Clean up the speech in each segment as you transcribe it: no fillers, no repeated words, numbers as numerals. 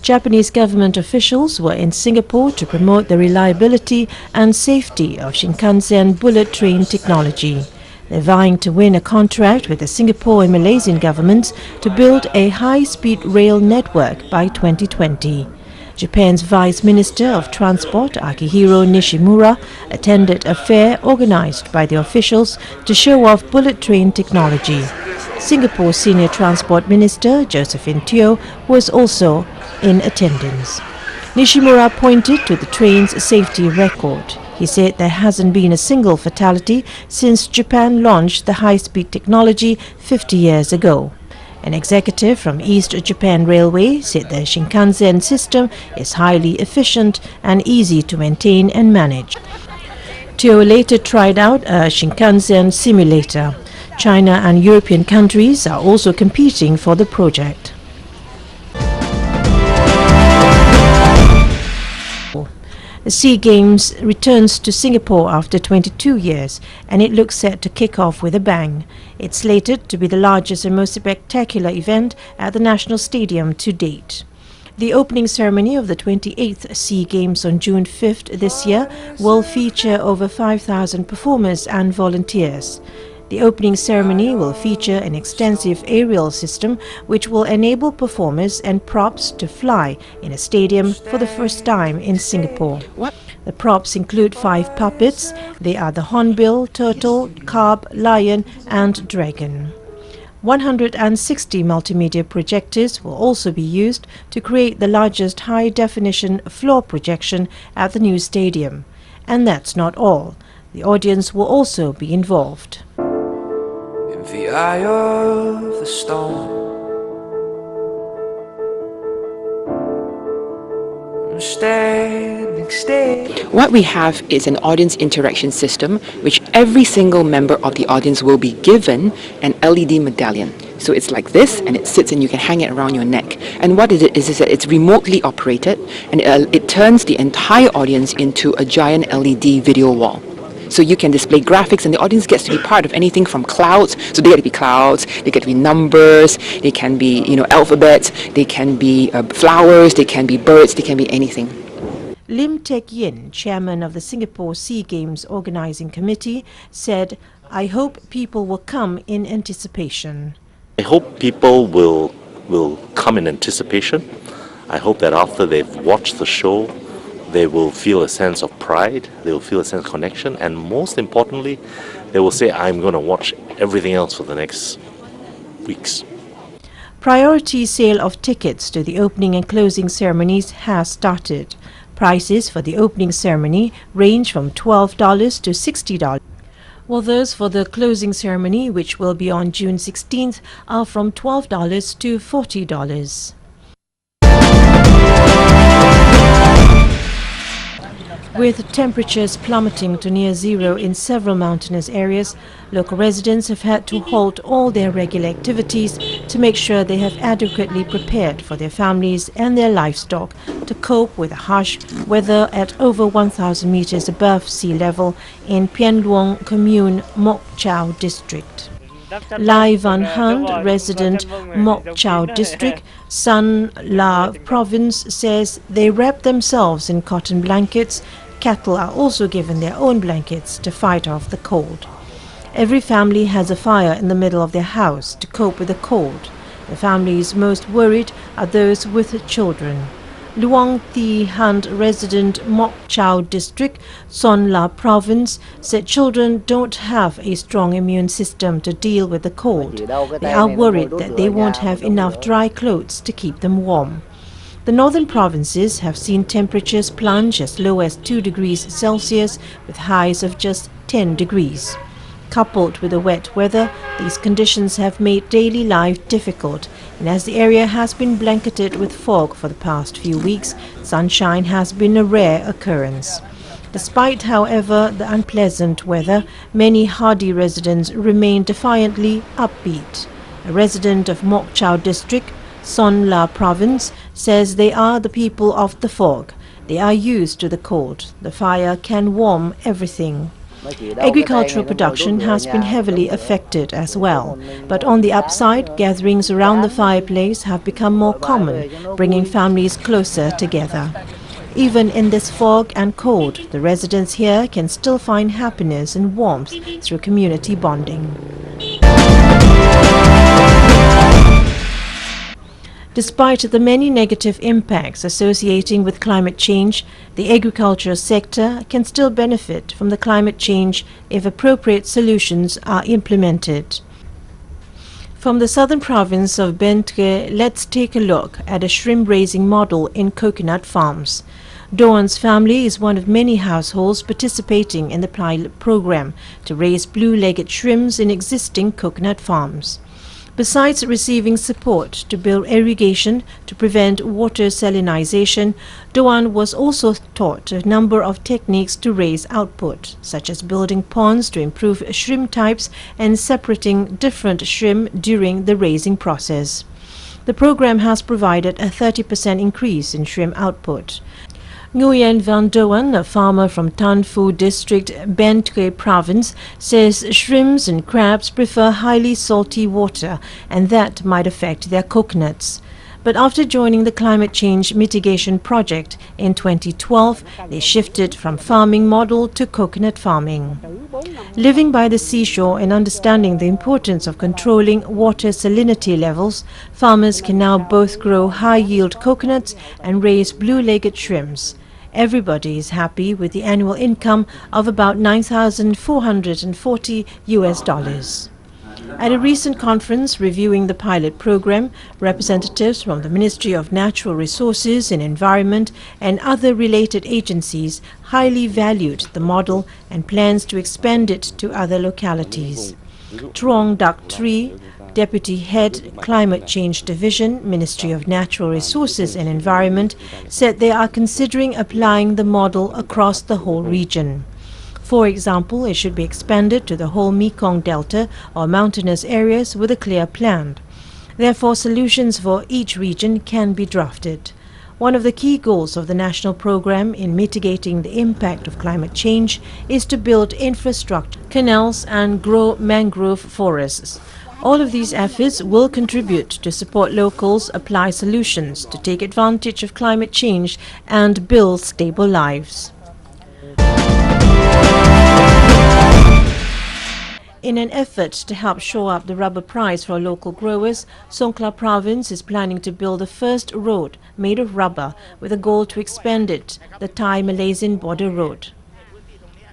Japanese government officials were in Singapore to promote the reliability and safety of Shinkansen bullet train technology. They're vying to win a contract with the Singapore and Malaysian governments to build a high-speed rail network by 2020. Japan's Vice Minister of Transport, Akihiro Nishimura, attended a fair organized by the officials to show off bullet train technology. Singapore's Senior Transport Minister, Josephine Teo, was also in attendance. Nishimura pointed to the train's safety record. He said there hasn't been a single fatality since Japan launched the high-speed technology 50 years ago. An executive from East Japan Railway said the Shinkansen system is highly efficient and easy to maintain and manage. Teo later tried out a Shinkansen simulator. China and European countries are also competing for the project. The SEA Games returns to Singapore after 22 years, and it looks set to kick off with a bang. It's slated to be the largest and most spectacular event at the National Stadium to date. The opening ceremony of the 28th SEA Games on June 5th this year will feature over 5,000 performers and volunteers. The opening ceremony will feature an extensive aerial system which will enable performers and props to fly in a stadium for the first time in Singapore. The props include 5 puppets. They are the hornbill, turtle, carp, lion and dragon. 160 multimedia projectors will also be used to create the largest high-definition floor projection at the new stadium. And that's not all. The audience will also be involved. The eye of the storm, I'm standing still. What we have is an audience interaction system which every single member of the audience will be given an LED medallion. So it's like this, and it sits and you can hang it around your neck. And what it is that it's remotely operated, and it turns the entire audience into a giant LED video wall. So you can display graphics, and the audience gets to be part of anything from clouds. So they get to be clouds, they get to be numbers, they can be, alphabets, they can be flowers, they can be birds, they can be anything. Lim Teck Yin, chairman of the Singapore SEA Games Organising Committee, said, "I hope people will come in anticipation." I hope people will come in anticipation. I hope that after they've watched the show, they will feel a sense of pride, they will feel a sense of connection, and most importantly, they will say, I'm going to watch everything else for the next weeks. Priority sale of tickets to the opening and closing ceremonies has started. Prices for the opening ceremony range from $12 to $60, while those for the closing ceremony, which will be on June 16th, are from $12 to $40. With temperatures plummeting to near zero in several mountainous areas, local residents have had to halt all their regular activities to make sure they have adequately prepared for their families and their livestock to cope with the harsh weather at over 1,000 meters above sea level in Pien Luong Commune, Mok Chau District. Lai Van Hunt, resident Mok Chau District, Son La Province, says they wrap themselves in cotton blankets. Cattle are also given their own blankets to fight off the cold. Every family has a fire in the middle of their house to cope with the cold. The families most worried are those with children. Luang Thi Hunt resident Mok Chau District, Son La Province, said children don't have a strong immune system to deal with the cold. They are worried that they won't have enough dry clothes to keep them warm. The northern provinces have seen temperatures plunge as low as 2 degrees Celsius with highs of just 10 degrees. Coupled with the wet weather, these conditions have made daily life difficult, and as the area has been blanketed with fog for the past few weeks, sunshine has been a rare occurrence. Despite, however, the unpleasant weather, many hardy residents remain defiantly upbeat. A resident of Mok Chau District, Son La Province, says they are the people of the fog. They are used to the cold. The fire can warm everything. Agricultural production has been heavily affected as well, but on the upside, gatherings around the fireplace have become more common, bringing families closer together. Even in this fog and cold, the residents here can still find happiness and warmth through community bonding. Despite the many negative impacts associating with climate change, the agricultural sector can still benefit from the climate change if appropriate solutions are implemented. From the southern province of Bentre, let's take a look at a shrimp raising model in coconut farms. Doan's family is one of many households participating in the pilot program to raise blue-legged shrimps in existing coconut farms. Besides receiving support to build irrigation to prevent water salinization, Doan was also taught a number of techniques to raise output, such as building ponds to improve shrimp types and separating different shrimp during the raising process. The program has provided a 30% increase in shrimp output. Nguyen Van Doan, a farmer from Tan Phu District, Ben Tre Province, says shrimps and crabs prefer highly salty water and that might affect their coconuts. But after joining the climate change mitigation project in 2012, they shifted from farming model to coconut farming. Living by the seashore and understanding the importance of controlling water salinity levels, farmers can now both grow high-yield coconuts and raise blue-legged shrimps. Everybody is happy with the annual income of about $9,440. At a recent conference reviewing the pilot program, representatives from the Ministry of Natural Resources and Environment and other related agencies highly valued the model and plans to expand it to other localities. Trong Dak Tri, Deputy Head, Climate Change Division, Ministry of Natural Resources and Environment, said they are considering applying the model across the whole region. For example, it should be expanded to the whole Mekong Delta or mountainous areas with a clear plan. Therefore, solutions for each region can be drafted. One of the key goals of the national program in mitigating the impact of climate change is to build infrastructure, canals and grow mangrove forests. All of these efforts will contribute to support locals apply solutions to take advantage of climate change and build stable lives. In an effort to help shore up the rubber price for local growers, Songkhla Province is planning to build the first road made of rubber with a goal to expand it, the Thai-Malaysian border road.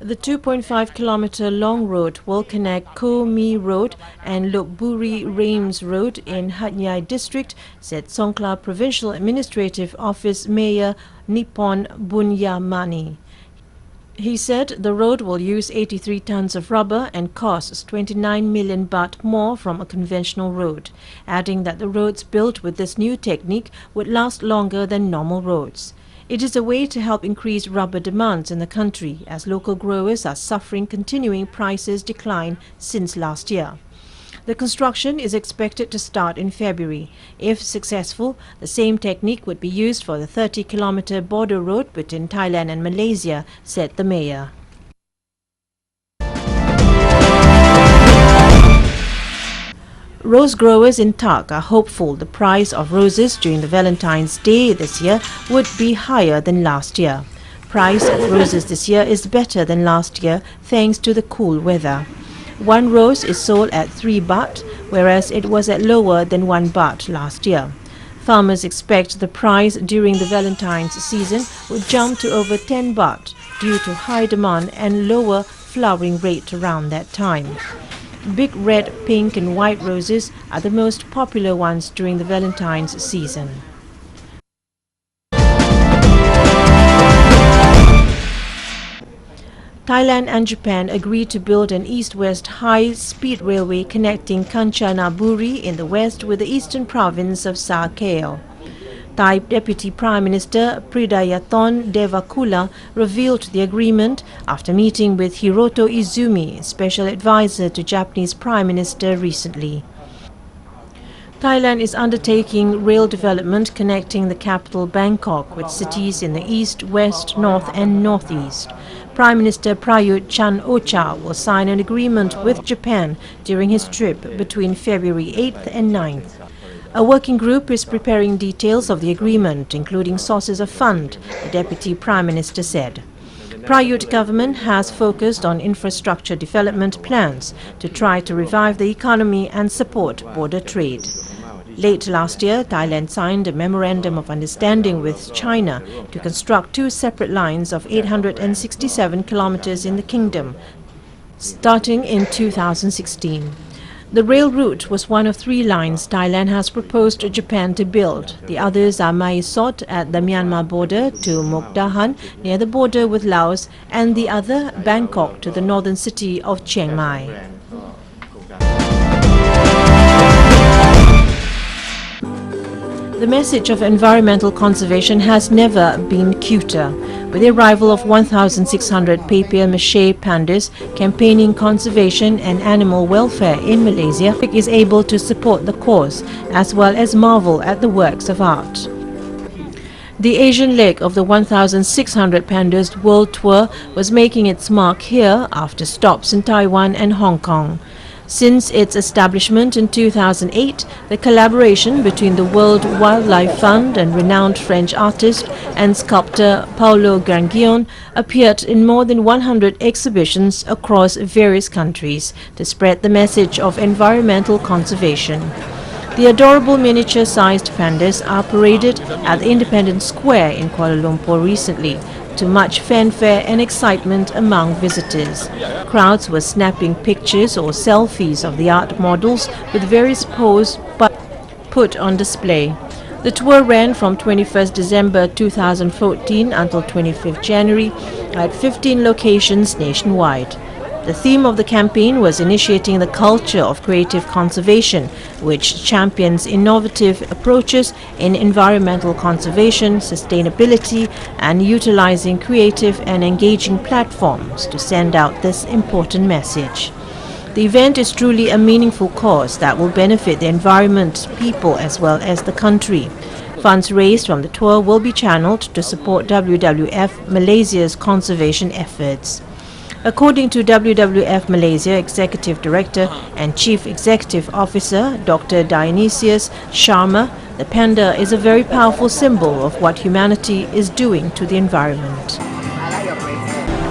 The 2.5-kilometer long road will connect Koh Mi Road and Lopburi Rames Road in Hat Yai District, said Songkhla Provincial Administrative Office Mayor Nippon Bunyamani. He said the road will use 83 tons of rubber and costs 29 million baht more from a conventional road, adding that the roads built with this new technique would last longer than normal roads. It is a way to help increase rubber demands in the country as local growers are suffering continuing prices decline since last year. The construction is expected to start in February. If successful, the same technique would be used for the 30-kilometer border road between Thailand and Malaysia, said the mayor. Rose growers in Tak are hopeful the price of roses during the Valentine's Day this year would be higher than last year. Price of roses this year is better than last year thanks to the cool weather. One rose is sold at 3 baht, whereas it was at lower than 1 baht last year. Farmers expect the price during the Valentine's season would jump to over 10 baht due to high demand and lower flowering rate around that time. Big red, pink and white roses are the most popular ones during the Valentine's season. Thailand and Japan agreed to build an east-west high-speed railway connecting Kanchanaburi in the west with the eastern province of Sa Kaeo. Thai Deputy Prime Minister Pridayathon Devakula revealed the agreement after meeting with Hiroto Izumi, Special Advisor to Japanese Prime Minister, recently. Thailand is undertaking rail development connecting the capital Bangkok with cities in the east, west, north and northeast. Prime Minister Prayut Chan-o-cha will sign an agreement with Japan during his trip between February 8th and 9th. A working group is preparing details of the agreement, including sources of fund, the Deputy Prime Minister said. Prayut government has focused on infrastructure development plans to try to revive the economy and support border trade. Late last year, Thailand signed a memorandum of understanding with China to construct two separate lines of 867 kilometers in the kingdom, starting in 2016. The rail route was one of three lines Thailand has proposed to Japan to build. The others are Mae Sot at the Myanmar border to Mokdahan near the border with Laos, and the other Bangkok to the northern city of Chiang Mai. The message of environmental conservation has never been cuter. With the arrival of 1,600 papier-mâché pandas campaigning conservation and animal welfare in Malaysia, is able to support the cause as well as marvel at the works of art. The Asian leg of the 1,600 Pandas World Tour was making its mark here after stops in Taiwan and Hong Kong. Since its establishment in 2008, the collaboration between the World Wildlife Fund and renowned French artist and sculptor Paulo Granguion appeared in more than 100 exhibitions across various countries to spread the message of environmental conservation. The adorable miniature-sized pandas are paraded at the Independence Square in Kuala Lumpur recently, to much fanfare and excitement among visitors. Crowds were snapping pictures or selfies of the art models with various poses put on display. The tour ran from 21st December 2014 until 25th January at 15 locations nationwide. The theme of the campaign was initiating the culture of creative conservation, which champions innovative approaches in environmental conservation, sustainability, and utilizing creative and engaging platforms to send out this important message. The event is truly a meaningful cause that will benefit the environment, people, as well as the country. Funds raised from the tour will be channeled to support WWF Malaysia's conservation efforts. According to WWF Malaysia Executive Director and Chief Executive Officer Dr. Dionysius Sharma, the panda is a very powerful symbol of what humanity is doing to the environment.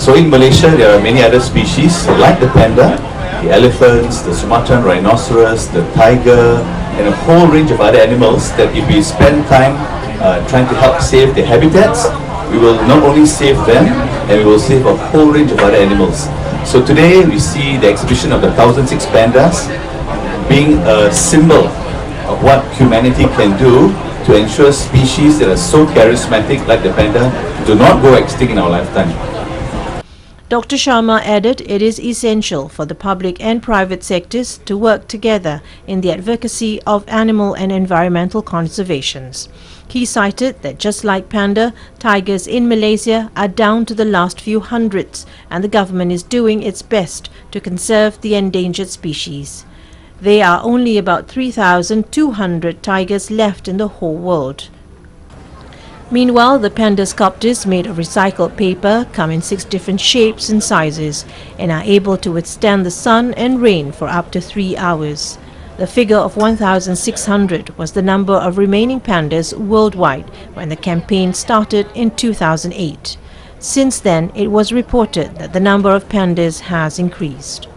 So in Malaysia there are many other species like the panda, the elephants, the Sumatran rhinoceros, the tiger, and a whole range of other animals that if we spend time trying to help save their habitats, we will not only save them, and we will save a whole range of other animals. So today we see the exhibition of the 1,006 pandas being a symbol of what humanity can do to ensure species that are so charismatic like the panda do not go extinct in our lifetime. Dr. Sharma added it is essential for the public and private sectors to work together in the advocacy of animal and environmental conservations. He cited that just like panda, tigers in Malaysia are down to the last few hundreds, and the government is doing its best to conserve the endangered species. There are only about 3,200 tigers left in the whole world. Meanwhile, the panda sculptures made of recycled paper come in 6 different shapes and sizes and are able to withstand the sun and rain for up to 3 hours. The figure of 1,600 was the number of remaining pandas worldwide when the campaign started in 2008. Since then, it was reported that the number of pandas has increased.